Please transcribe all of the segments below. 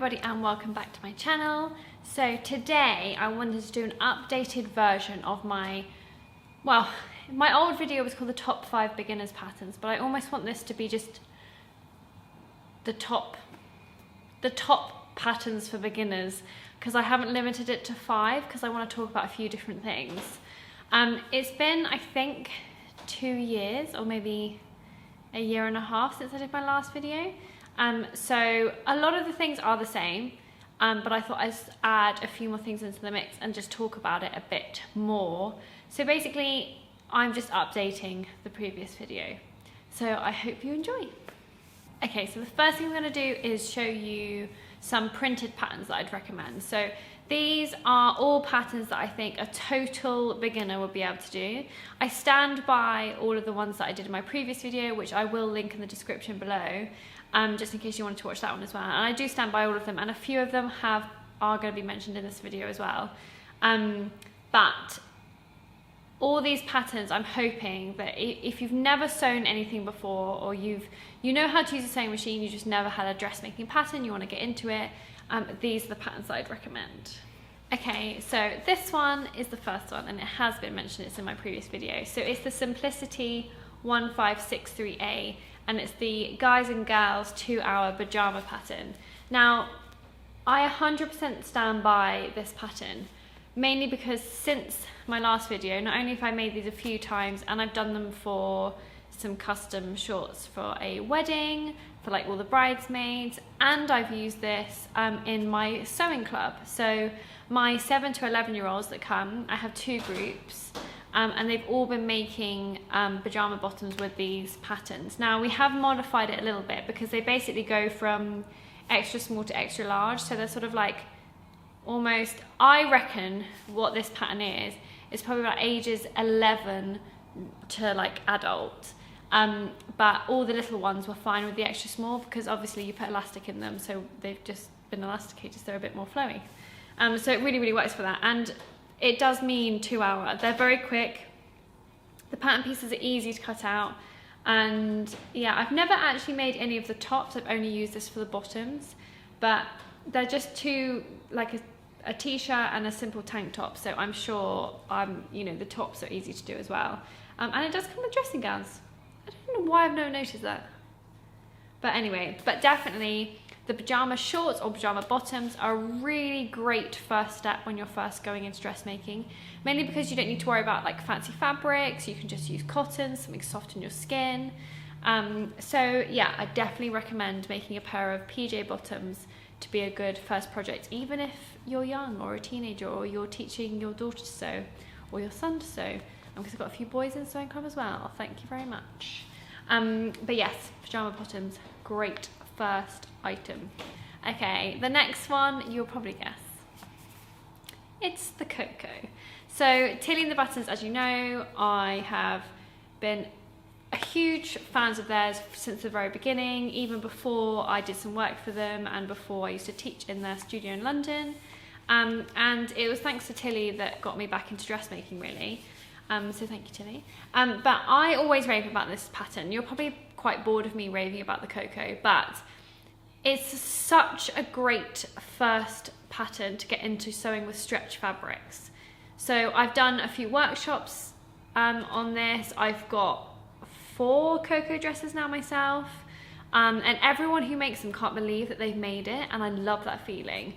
everybody and welcome back to my channel. So today I wanted to do an updated version of my old video was called the top 5 beginners patterns, but I almost want this to be just the top patterns for beginners, because I haven't limited it to 5 because I want to talk about a few different things. It's been, I think, 2 years or maybe a year and a half since I did my last video. So a lot of the things are the same, but I thought I'd add a few more things into the mix and just talk about it a bit more. So basically, I'm just updating the previous video. So I hope you enjoy. Okay, so the first thing I'm going to do is show you some printed patterns that I'd recommend. So these are all patterns that I think a total beginner would be able to do. I stand by all of the ones that I did in my previous video, which I will link in the description below, just in case you wanted to watch that one as well. And I do stand by all of them, and a few of them are going to be mentioned in this video as well. But all these patterns, I'm hoping that if you've never sewn anything before, or you know how to use a sewing machine, you just never had a dressmaking pattern, you want to get into it, these are the patterns that I'd recommend. Okay, so this one is the first one, and it has been mentioned, it's in my previous video. So it's the Simplicity 1563A, and it's the guys and girls 2-hour pajama pattern. Now, I 100% stand by this pattern, mainly because since my last video, not only have I made these a few times, and I've done them for some custom shorts for a wedding, for like all the bridesmaids, and I've used this in my sewing club. So my 7 to 11-year-olds that come, I have 2 groups, and they've all been making pajama bottoms with these patterns. Now we have modified it a little bit because they basically go from extra small to extra large, so they're sort of like almost, I reckon what this pattern is probably about ages 11 to like adult. But all the little ones were fine with the extra small because obviously you put elastic in them, so they've just been elasticated, so they're a bit more flowy. So it really, really works for that. And it does mean 2 hour. They're very quick. The pattern pieces are easy to cut out. And yeah, I've never actually made any of the tops. I've only used this for the bottoms, but they're just two, like a t-shirt and a simple tank top. So I'm sure, you know, the tops are easy to do as well. And it does come with dressing gowns. I don't know why I've never noticed that. But anyway, but definitely the pajama shorts or pajama bottoms are a really great first step when you're first going into dressmaking. Mainly because you don't need to worry about like fancy fabrics. You can just use cotton, something soft on your skin. So yeah, I definitely recommend making a pair of PJ bottoms to be a good first project, even if you're young or a teenager, or you're teaching your daughter to sew or your son to sew. Because I've got a few boys in sewing club as well. Thank you very much. But yes, pajama bottoms, great first item. Okay, the next one you'll probably guess. It's the Coco. So Tilly and the Buttons, as you know, I have been a huge fan of theirs since the very beginning, even before I did some work for them and before I used to teach in their studio in London. And it was thanks to Tilly that got me back into dressmaking, really. So thank you, Tilly. But I always rave about this pattern. You're probably quite bored of me raving about the Coco, but it's such a great first pattern to get into sewing with stretch fabrics. So I've done a few workshops on this. I've got 4 Coco dresses now myself, and everyone who makes them can't believe that they've made it, and I love that feeling.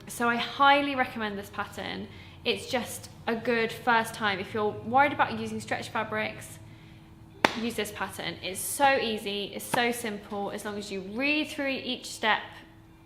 So I highly recommend this pattern. It's just a good first time. If you're worried about using stretch fabrics, use this pattern. It's so easy, it's so simple. As long as you read through each step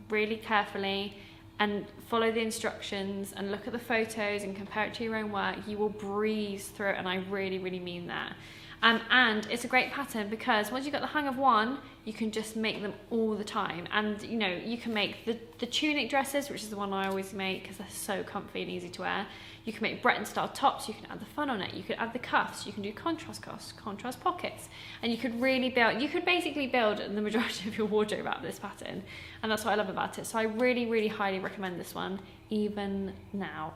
really carefully and follow the instructions and look at the photos and compare it to your own work, you will breeze through it, and I really, really mean that. And it's a great pattern because once you've got the hang of one, you can just make them all the time. And you know, you can make the tunic dresses, which is the one I always make because they're so comfy and easy to wear. You can make Breton style tops, you can add the fun on it, you could add the cuffs, you can do contrast cuffs, contrast pockets, and you could really build, you could basically build the majority of your wardrobe out of this pattern. And that's what I love about it. So I really, really highly recommend this one, even now.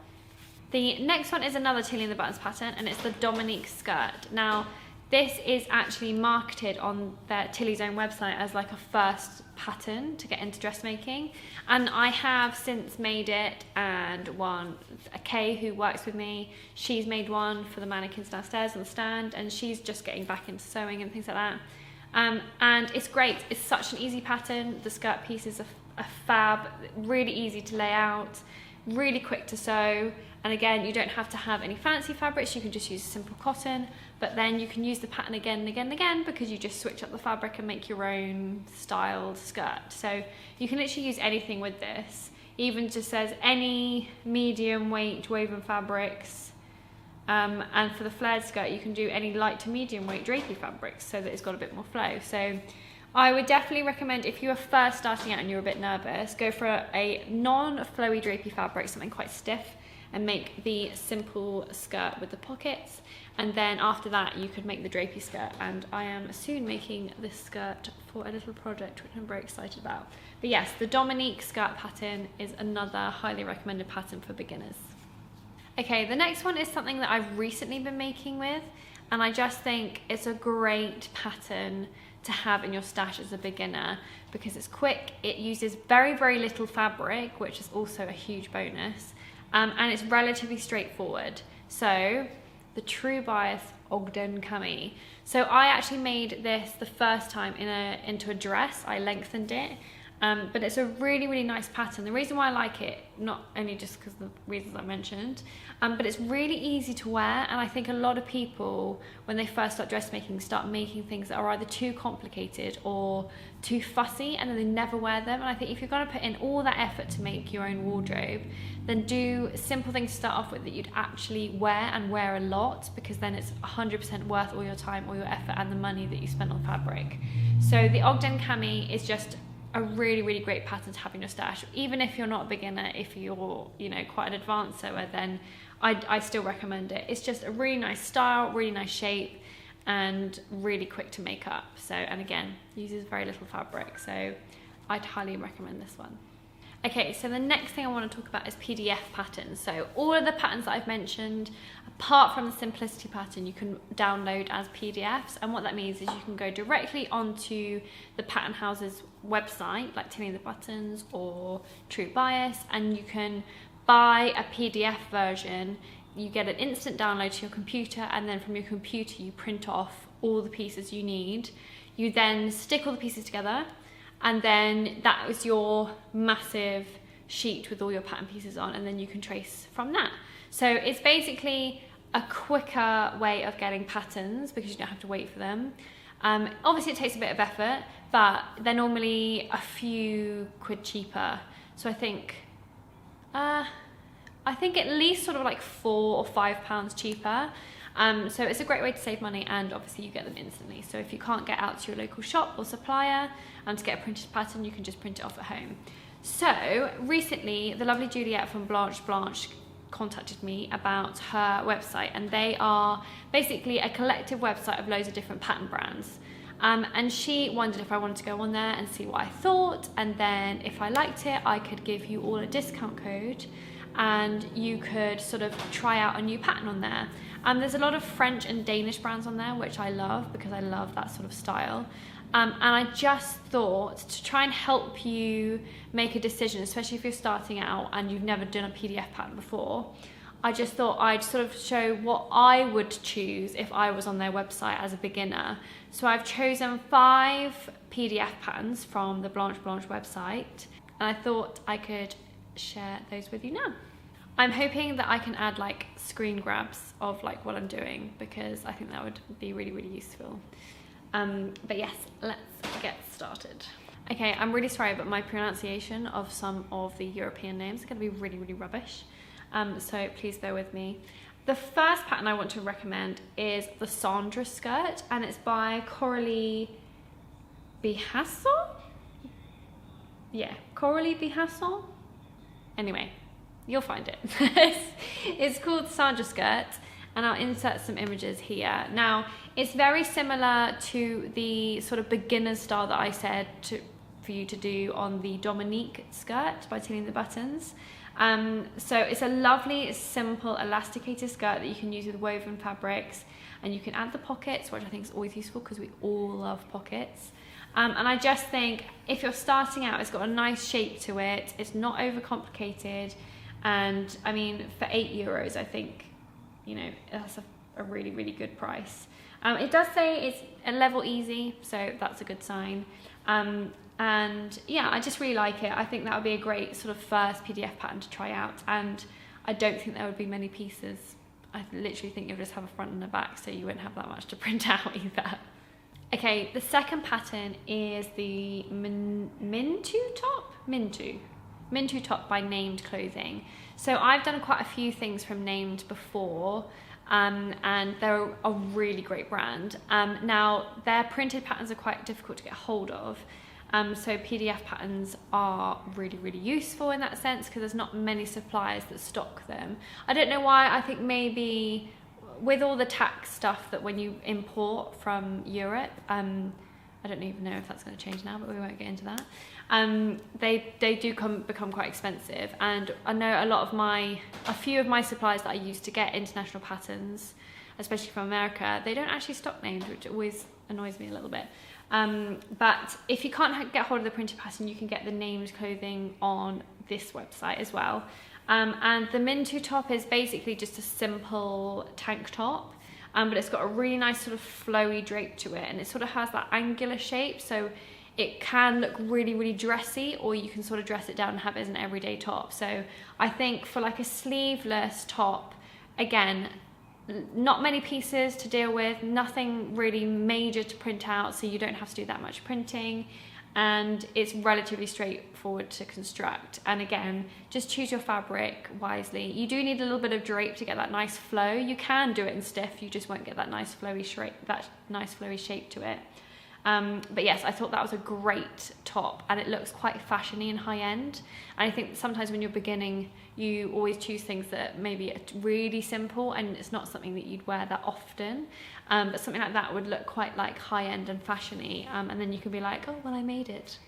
The next one is another Tilly and the Buttons pattern, and it's the Dominique skirt. Now, This is actually marketed on their Tilly's own website as like a first pattern to get into dressmaking, and I have since made it, and Kay, who works with me, she's made one for the mannequins downstairs on the stand, and she's just getting back into sewing and things like that. And it's great. It's such an easy pattern. The skirt pieces are fab, really easy to lay out, really quick to sew. And again, you don't have to have any fancy fabrics, you can just use simple cotton, but then you can use the pattern again and again and again, because you just switch up the fabric and make your own styled skirt. So you can literally use anything with this. Even just says any medium weight woven fabrics, and for the flared skirt you can do any light to medium weight drapey fabrics so that it's got a bit more flow. So I would definitely recommend, if you are first starting out and you're a bit nervous, go for a non-flowy drapey fabric, something quite stiff, and make the simple skirt with the pockets, and then after that you could make the drapey skirt. And I am soon making this skirt for a little project which I'm very excited about. But yes, the Dominique skirt pattern is another highly recommended pattern for beginners. Okay, the next one is something that I've recently been making with, and I just think it's a great pattern to have in your stash as a beginner, because it's quick, it uses very, very little fabric, which is also a huge bonus. And it's relatively straightforward. So the True Bias Ogden Cami. So I actually made this the first time into a dress. I lengthened it, but it's a really, really nice pattern. The reason why I like it, not only just because of the reasons I mentioned, but it's really easy to wear. And I think a lot of people, when they first start dressmaking, start making things that are either too complicated or too fussy, and then they never wear them. And I think if you're going to put in all that effort to make your own wardrobe, then do simple things to start off with that you'd actually wear, and wear a lot, because then it's 100% worth all your time, all your effort, and the money that you spent on fabric. So the Ogden Cami is just a really, really great pattern to have in your stash. Even if you're not a beginner, if you're, you know, quite an advanced sewer, then I still recommend it. It's just a really nice style, really nice shape, and really quick to make up. So, and again, uses very little fabric, so I'd highly recommend this one. Okay, so the next thing I want to talk about is PDF patterns. So all of the patterns that I've mentioned, apart from the simplicity pattern, you can download as PDFs. And what that means is you can go directly onto the pattern house's website, like Tilly and the Buttons or True Bias, and you can buy a PDF version. You get an instant download to your computer, and then from your computer you print off all the pieces you need. You then stick all the pieces together, and then that was your massive sheet with all your pattern pieces on, and then you can trace from that. So it's basically a quicker way of getting patterns, because you don't have to wait for them. Obviously it takes a bit of effort, but they're normally a few quid cheaper. So I think at least sort of like £4 or £5 cheaper. So it's a great way to save money, and obviously you get them instantly. So if you can't get out to your local shop or supplier to get a printed pattern, you can just print it off at home. So recently, the lovely Jeanette from Blanche Blanche contacted me about her website, and they are basically a collective website of loads of different pattern brands. And she wondered if I wanted to go on there and see what I thought, and then if I liked it, I could give you all a discount code, and you could sort of try out a new pattern on there. There's a lot of French and Danish brands on there, which I love, because I love that sort of style. And I just thought, to try and help you make a decision, especially if you're starting out and you've never done a PDF pattern before, I just thought I'd sort of show what I would choose if I was on their website as a beginner. So I've chosen 5 PDF patterns from the Blanche Blanche website, and I thought I could share those with you now. I'm hoping that I can add like screen grabs of like what I'm doing, because I think that would be really, really useful. But yes, let's get started. Okay, I'm really sorry, but my pronunciation of some of the European names are going to be really, really rubbish. So please bear with me. The first pattern I want to recommend is the Sandra Skirt, and it's by Coralie Bihasson? Yeah, Coralie Bihasson? Anyway, you'll find it. It's called Sandra Skirt, and I'll insert some images here. Now, it's very similar to the sort of beginner style that I said for you to do on the Dominique skirt by Tilly and the Buttons. So it's a lovely, simple, elasticated skirt that you can use with woven fabrics. and you can add the pockets, which I think is always useful because we all love pockets. And I just think if you're starting out, it's got a nice shape to it, it's not overcomplicated, and I mean, for €8, I think, you know, that's a really, really good price. It does say it's a level easy, so that's a good sign. And yeah, I just really like it. I think that would be a great sort of first PDF pattern to try out, and I don't think there would be many pieces. I literally think you'll just have a front and a back, so you won't have that much to print out either. Okay, the second pattern is the Mintu top by Named Clothing. So I've done quite a few things from Named before, and they're a really great brand. Now, their printed patterns are quite difficult to get hold of, so PDF patterns are really, really useful in that sense because there's not many suppliers that stock them. I don't know why. I think maybe with all the tax stuff that when you import from Europe, I don't even know if that's going to change now, but we won't get into that. They do become quite expensive, and I know a few of my suppliers that I use to get international patterns, especially from America, they don't actually stock Named, which always annoys me a little bit. But if you can't get hold of the printed pattern, you can get the Named Clothing on this website as well. And the Mintu top is basically just a simple tank top, but it's got a really nice sort of flowy drape to it, and it sort of has that angular shape, so it can look really, really dressy, or you can sort of dress it down and have it as an everyday top. So I think for like a sleeveless top, again, not many pieces to deal with, nothing really major to print out, so you don't have to do that much printing, and it's relatively straightforward to construct. And again, just choose your fabric wisely. You do need a little bit of drape to get that nice flow. You can do it in stiff, you just won't get that nice flowy shape to it. But yes, I thought that was a great top, and it looks quite fashiony and high-end. And I think sometimes when you're beginning, you always choose things that maybe are really simple and it's not something that you'd wear that often, but something like that would look quite like high-end and fashiony, and then you can be like, oh well, I made it.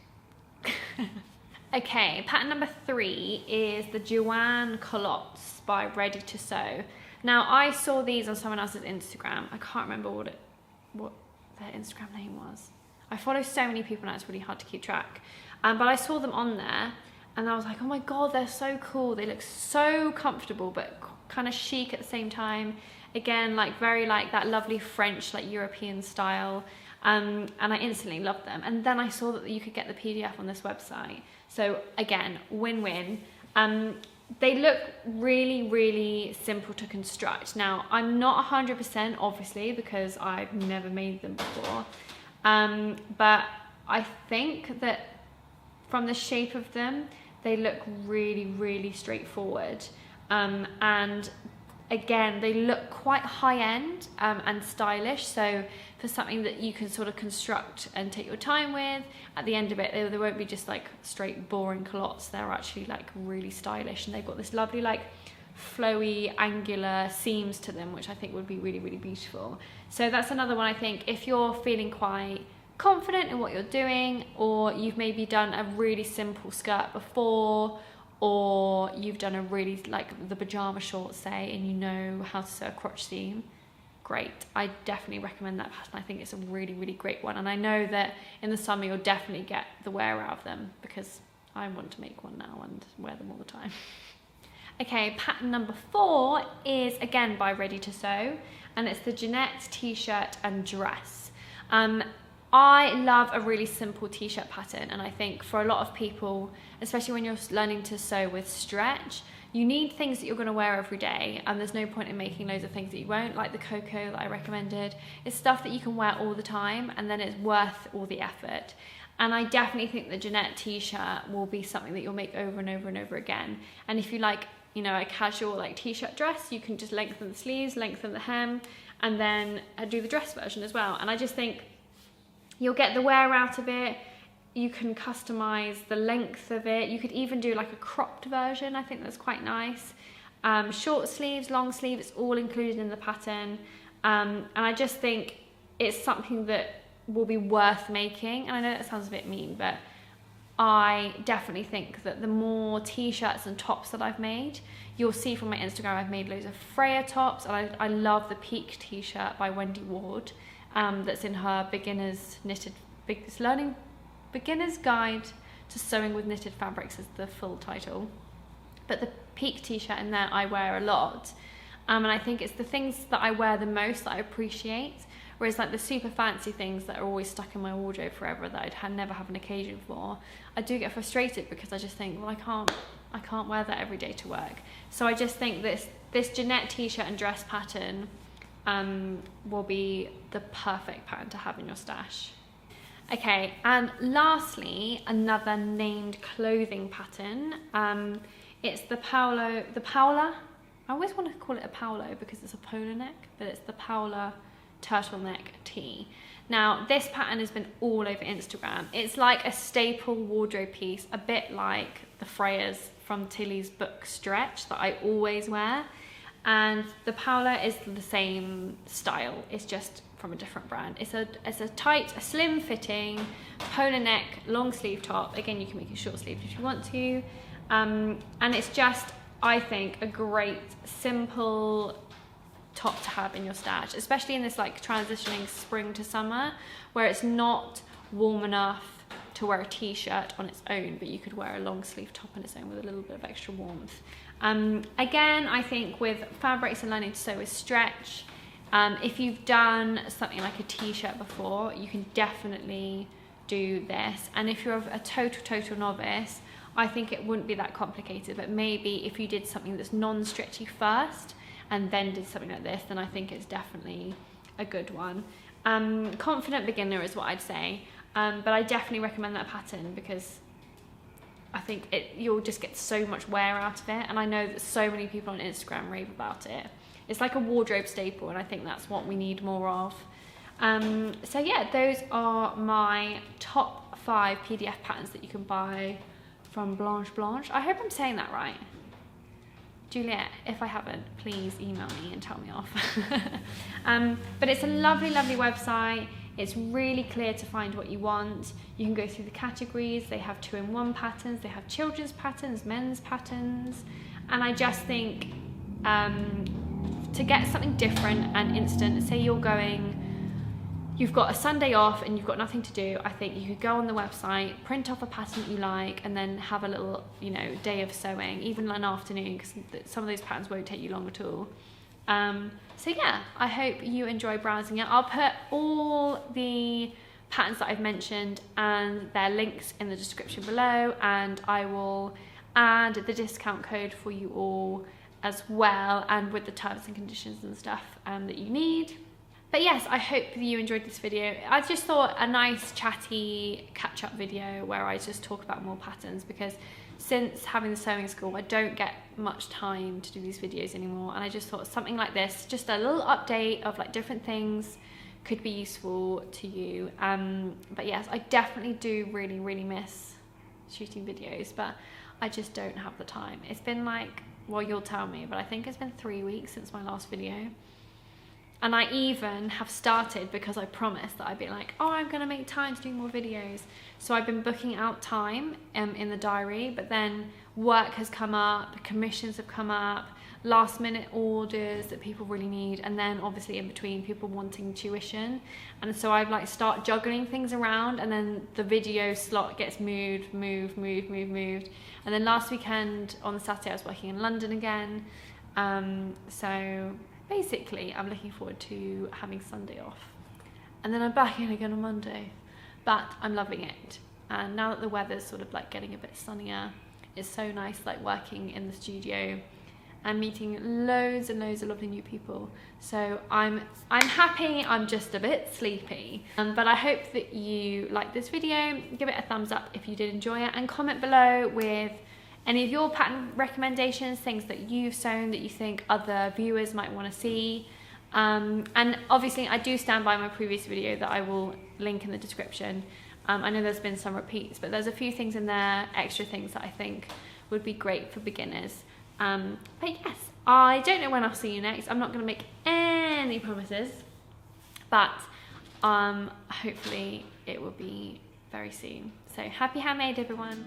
Okay, pattern number 3 is the Joanne culottes by Ready to Sew. Now, I saw these on someone else's Instagram. I can't remember what their Instagram name was. I follow so many people now, it's really hard to keep track. But I saw them on there, and I was like, oh my god, they're so cool. They look so comfortable, but kind of chic at the same time. Again, like very like that lovely French, like European style. And I instantly loved them. And then I saw that you could get the PDF on this website. So again, win-win. They look really, really simple to construct. Now, I'm not 100% obviously because I've never made them before. But I think that from the shape of them, they look really, really straightforward. And again, they look quite high-end and stylish. So for something that you can sort of construct and take your time with, at the end of it, they won't be just like straight boring culottes. They're actually like really stylish, and they've got this lovely like flowy angular seams to them, which I think would be really, really beautiful. So that's another one. I think if you're feeling quite confident in what you're doing, or you've maybe done a really simple skirt before, or you've done a really like the pajama shorts, say, and you know how to sew a crotch seam, great. I definitely recommend that pattern. I think it's a really, really great one, and I know that in the summer you'll definitely get the wear out of them, because I want to make one now and wear them all the time. Okay, pattern number 4 is again by Ready to Sew, and it's the Jeanette t-shirt and dress. I love a really simple t-shirt pattern, and I think for a lot of people, especially when you're learning to sew with stretch, you need things that you're going to wear every day, and there's no point in making loads of things that you won't, like the Coco that I recommended. It's stuff that you can wear all the time, and then it's worth all the effort. And I definitely think the Jeanette t-shirt will be something that you'll make over and over and over again. And if you like, you know, a casual like t-shirt dress, you can just lengthen the sleeves, lengthen the hem, and then do the dress version as well. And I just think you'll get the wear out of it. You can customize the length of it. You could even do like a cropped version. I think that's quite nice. Short sleeves, long sleeves, it's all included in the pattern. And I just think it's something that will be worth making. And I know that sounds a bit mean, but I definitely think that the more t-shirts and tops that I've made, you'll see from my Instagram I've made loads of Freya tops, and I love the Peak t-shirt by Wendy Ward that's in her beginner's guide to sewing with knitted fabrics is the full title. But the Peak t-shirt in there I wear a lot, and I think it's the things that I wear the most that I appreciate. Whereas like the super fancy things that are always stuck in my wardrobe forever that I'd never have an occasion for, I do get frustrated because I just think, well, I can't wear that every day to work. So I just think this Jeanette t-shirt and dress pattern will be the perfect pattern to have in your stash. Okay, and lastly, another named clothing pattern. It's the Paola. I always want to call it a Paolo because it's a polo neck, but it's the Paola turtleneck tee. Now this pattern has been all over Instagram. It's like a staple wardrobe piece, a bit like the Freyas from Tilly's book Stretch that I always wear, and the Paola is the same style, it's just from a different brand. It's a tight, a slim fitting polo neck long sleeve top. Again, you can make it short sleeve if you want to, and it's just, I think, a great simple top to have in your stash, especially in this like transitioning spring to summer where it's not warm enough to wear a t-shirt on its own, but you could wear a long sleeve top on its own with a little bit of extra warmth. Again, I think with fabrics and learning to sew with stretch, if you've done something like a t-shirt before, you can definitely do this. And if you're a total novice, I think it wouldn't be that complicated, but maybe if you did something that's non-stretchy first and then did something like this, then I think it's definitely a good one. Confident beginner is what I'd say, but I definitely recommend that pattern because I think you'll just get so much wear out of it, and I know that so many people on Instagram rave about it. It's like a wardrobe staple, and I think that's what we need more of. So yeah, those are my top 5 PDF patterns that you can buy from Blanche Blanche. I hope I'm saying that right. Juliet, if I haven't, please email me and tell me off. But it's a lovely website. It's really clear to find what you want. You can go through the categories. They have 2-in-1 patterns. They have children's patterns, men's patterns. And I just think to get something different and instant, say you've got a Sunday off and you've got nothing to do, I think you could go on the website, print off a pattern that you like, and then have a little, day of sewing, even an afternoon, because some of those patterns won't take you long at all. So yeah, I hope you enjoy browsing it. I'll put all the patterns that I've mentioned and their links in the description below, and I will add the discount code for you all as well, and with the terms and conditions and stuff that you need. But yes, I hope you enjoyed this video. I just thought a nice chatty catch-up video where I just talk about more patterns, because since having the sewing school I don't get much time to do these videos anymore, and I just thought something like this, just a little update of like different things, could be useful to you. But yes, I definitely do really miss shooting videos, but I just don't have the time. It's been like, well, you'll tell me, but I think it's been 3 weeks since my last video. And I even have started, because I promised that I'd be like, oh, I'm gonna make time to do more videos. So I've been booking out time in the diary, but then work has come up, commissions have come up, last minute orders that people really need, and then obviously in between people wanting tuition. And so I've like start juggling things around, and then the video slot gets moved. And then last weekend on Saturday I was working in London again. So basically I'm looking forward to having Sunday off, and then I'm back in again on Monday, but I'm loving it. And now that the weather's sort of like getting a bit sunnier, it's so nice like working in the studio and meeting loads and loads of lovely new people. So I'm happy. I'm just a bit sleepy, but I hope that you like this video. Give it a thumbs up if you did enjoy it, and comment below with any of your pattern recommendations, things that you've sewn that you think other viewers might want to see. And obviously I do stand by my previous video that I will link in the description. I know there's been some repeats, but there's a few things in there, extra things that I think would be great for beginners. But yes, I don't know when I'll see you next. I'm not going to make any promises, but hopefully it will be very soon. So happy handmade, everyone.